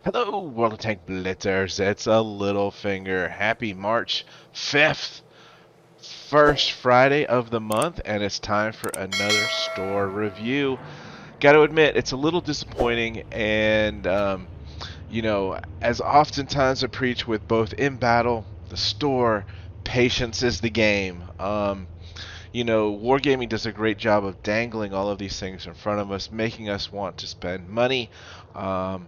Hello, World of Tank Blitzers. It's a Littlefinger. Happy March 5th, first Friday of the month, and it's time for another store review. Got to admit, it's a little disappointing, and as oftentimes I preach with both in battle, the store, patience is the game. Wargaming does a great job of dangling all of these things in front of us, making us want to spend money. Um,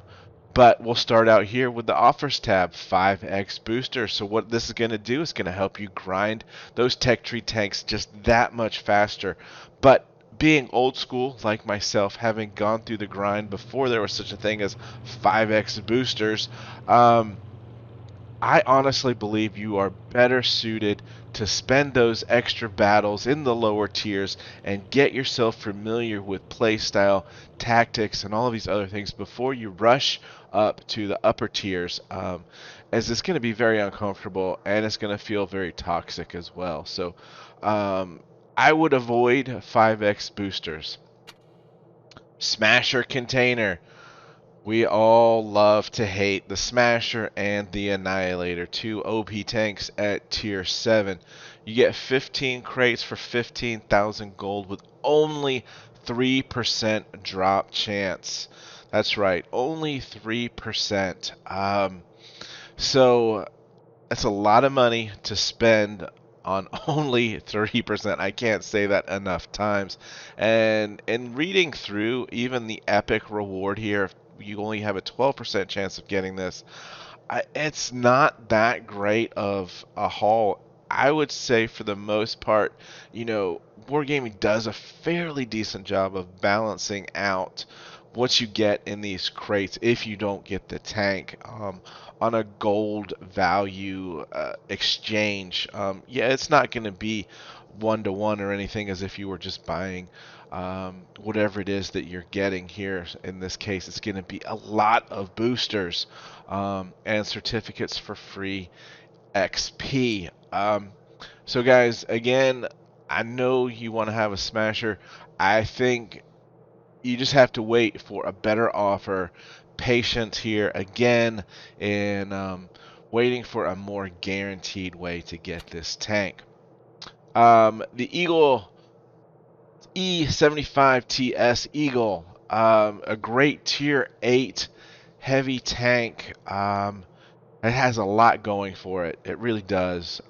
but we'll start out here with the offers tab, 5x booster. So what this is going to do is going to help you grind those tech tree tanks just that much faster. But being old school like myself, having gone through the grind before there was such a thing as 5x boosters, um, I honestly believe you are better suited to spend those extra battles in the lower tiers and get yourself familiar with playstyle, tactics, and all of these other things before you rush up to the upper tiers, as it's going to be very uncomfortable and it's going to feel very toxic as well. So um, I would avoid 5x boosters. Smasher container. We all love to hate the Smasher and the Annihilator, two OP tanks at tier 7. You get 15 crates for 15,000 gold with only 3% drop chance. That's right, only 3%. So that's a lot of money to spend on only 30%. I can't say that enough times. And in reading through even the epic reward here, you only have a 12% chance of getting this. It's not that great of a haul. I would say for the most part, Wargaming does a fairly decent job of balancing out what you get in these crates if you don't get the tank on a gold value exchange. Yeah, it's not going to be 1-to-1 or anything as if you were just buying whatever it is that you're getting here. In this case, it's going to be a lot of boosters and certificates for free XP. So, guys, again, I know you want to have a smasher. I think you just have to wait for a better offer. Patience here again, and waiting for a more guaranteed way to get this tank. The Eagle E75TS Eagle, a great tier 8 heavy tank. It has a lot going for it. It really does.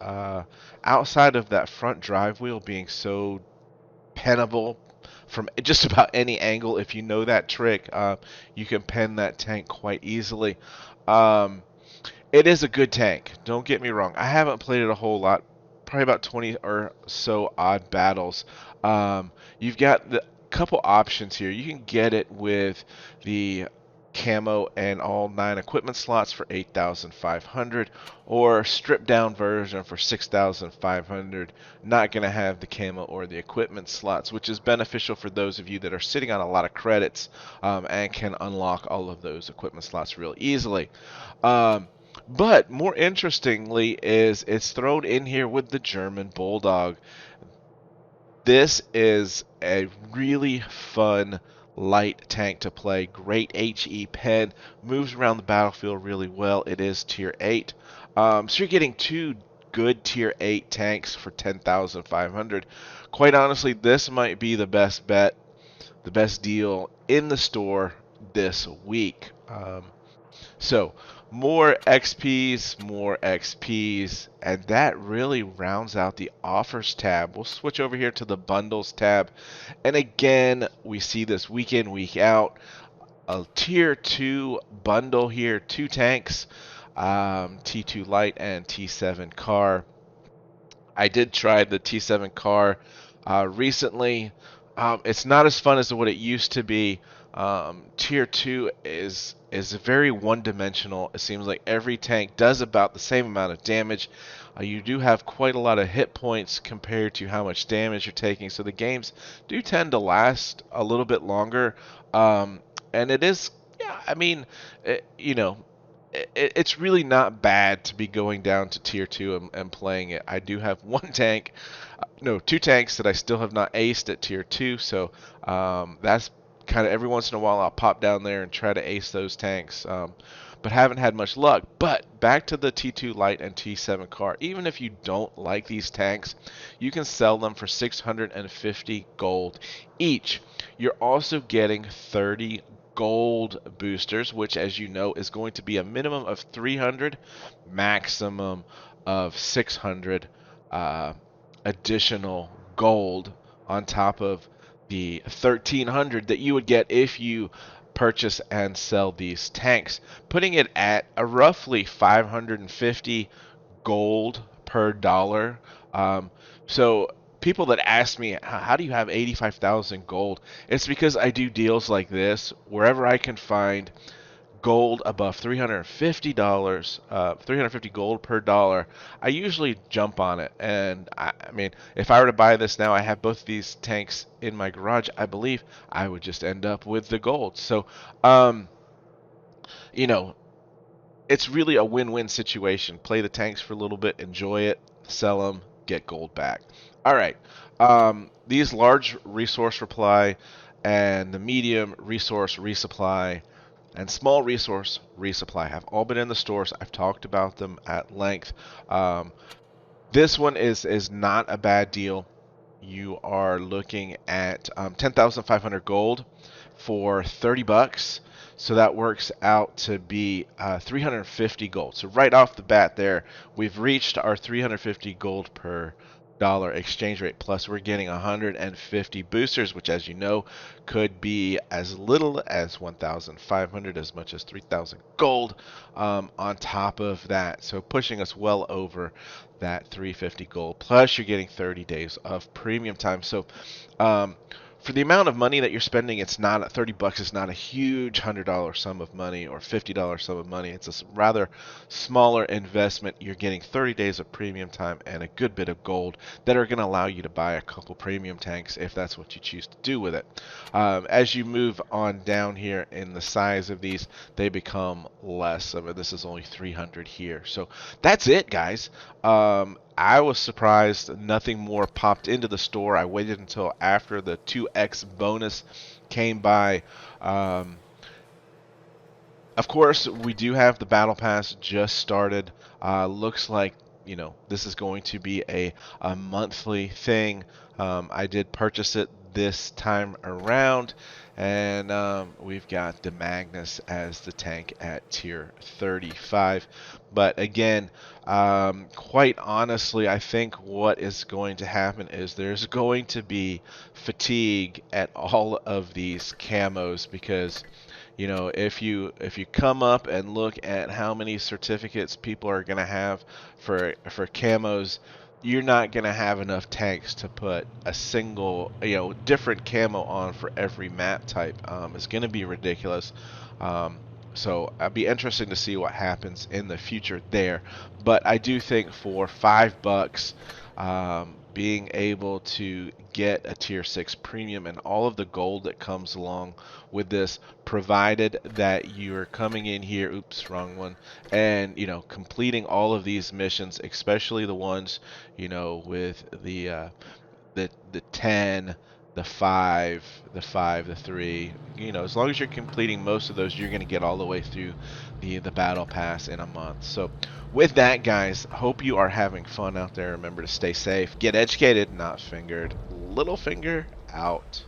Outside of that front drive wheel being so pennable from just about any angle, if you know that trick, you can pen that tank quite easily. Um, it is a good tank. Don't get me wrong. I haven't played it a whole lot. Probably about 20 or so odd battles. You've got the couple options here. You can get it with the camo and all 9 equipment slots for 8,500, or stripped down version for 6,500. Not going to have the camo or the equipment slots, which is beneficial for those of you that are sitting on a lot of credits and can unlock all of those equipment slots real easily. But more interestingly is it's thrown in here with the German Bulldog. This is a really fun light tank to play. Great HE pen, moves around the battlefield really well. It is tier 8. So you're getting two good tier 8 tanks for 10,500. Quite honestly, this might be the best bet, the best deal in the store this week. So more XPs, and that really rounds out the offers tab. We'll switch over here to the bundles tab, and again, we see this week in, week out, a tier 2 bundle here, two tanks, T2 light and T7 car. I did try the T7 car recently. It's not as fun as what it used to be. Tier 2 is very one-dimensional. It seems like every tank does about the same amount of damage. You do have quite a lot of hit points compared to how much damage you're taking, so the games do tend to last a little bit longer. And it is, yeah, I mean, it's really not bad to be going down to tier 2 and playing it. I do have one tank, no, two tanks that I still have not aced at tier 2, so that's kind of every once in a while I'll pop down there and try to ace those tanks. but haven't had much luck. But back to the T2 Lite and T7 car. Even if you don't like these tanks, you can sell them for 650 gold each. You're also getting 30 gold boosters, which, as you know, is going to be a minimum of 300, maximum of 600 additional gold on top of the 1300 that you would get if you purchase and sell these tanks, putting it at a roughly 550 gold per dollar. So people that ask me, how do you have 85,000 gold? It's because I do deals like this wherever I can find gold above $350, 350 gold per dollar. I usually jump on it. And I mean, if I were to buy this now, I have both these tanks in my garage. I believe I would just end up with the gold. So, you know, it's really a win-win situation. Play the tanks for a little bit, enjoy it, sell them, get gold back. All right. These large resource reply and the medium resource resupply and small resource resupply have all been in the stores. I've talked about them at length. This one is not a bad deal. You are looking at 10,500 gold for 30 bucks. So that works out to be 350 gold. So right off the bat there, we've reached our 350 gold per dollar exchange rate. Plus we're getting 150 boosters, which, as you know, could be as little as 1,500, as much as 3,000 gold on top of that. So pushing us well over that 350 gold. Plus you're getting 30 days of premium time. So for the amount of money that you're spending, it's not 30 bucks is not a huge $100 sum of money or $50 sum of money. It's a rather smaller investment. You're getting 30 days of premium time and a good bit of gold that are going to allow you to buy a couple premium tanks if that's what you choose to do with it. As you move on down here in the size of these, they become less. I mean, this is only 300 here. So that's it, guys. I was surprised nothing more popped into the store. I waited until after the 2x bonus came by. Of course, we do have the battle pass just started. Looks like, you know, this is going to be a monthly thing. I did purchase it this time around, and we've got the Magnus as the tank at tier 35. But again, quite honestly, I think what is going to happen is there's going to be fatigue at all of these camos, because you know, if you come up and look at how many certificates people are going to have for camos, you're not going to have enough tanks to put a single, you know, different camo on for every map type. It's going to be ridiculous. So I'd be interested to see what happens in the future there. But I do think for $5, being able to get a tier 6 premium and all of the gold that comes along with this, provided that you're coming in here, oops, wrong one, and you know, completing all of these missions, especially the ones, you know, with the 10, the 5, the 3, you know, as long as you're completing most of those, you're going to get all the way through the battle pass in a month. So with that, guys, hope you are having fun out there. Remember to stay safe, get educated, not fingered. Littlefinger out.